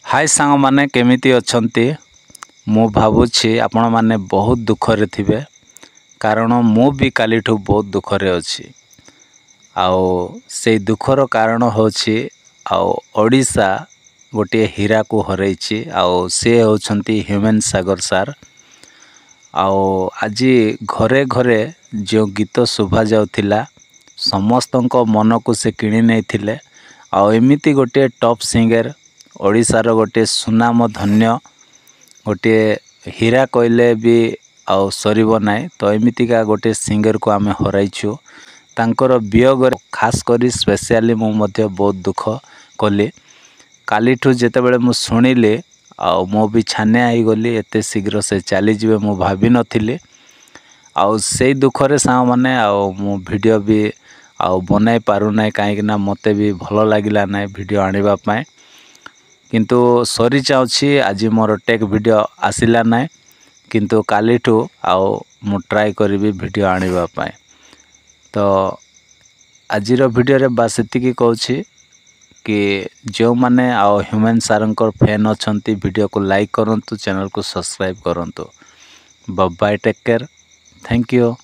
हाय सांग माने केमिति अछंती मु भावुछि आपण माने बहुत दुखरे थिबे कारण मु भी कालीठू बहुत दुखरे अछि। आओ से दुखर कारण होछि आओ ओडिशा गोटे हीरा को हरैछि आओ से होछंती ह्यूमन सागर सार। आओ आज घरे घरे जो गीत शोभा जाउथिला समस्तଙ୍କ मन को से किणी नै थिले। आओ एमिति गोटे टॉप सिंगर ओडिशार गोटे सुनाम धन्य गोटे हीरा कहले भी आउ सरीब नाई। तो एमितिका गोटे सिंगर को आमे हराइछु तांकर वियोग खास करी स्पेशली मु मध्य बहुत दुख कली। कालीठू जेते बेले मु सुनिले आउ मो भी छाने आई गली एते शीघ्र से चली जिवे मु भाभी नथिले। आउ से दुखरे सा माने आउ मु वीडियो भी आउ बनाई पारु नाई काहे ना मते भी भलो लागिला नाई वीडियो आनिबा पाए। किंतु सॉरी चाहूँगी आज मोर टेक वीडियो आसिला ना किंतु कालीठू आउ मु ट्राई करी वीडियो आनिबा पाए। तो आजिर वीडियो रे बास एतिकी कहूँ कि जो माने आउ ह्यूमन सारंकर फैन अछंती वीडियो को लाइक करंतु चैनल को सब्सक्राइब करंतु। Bye bye take care thank you.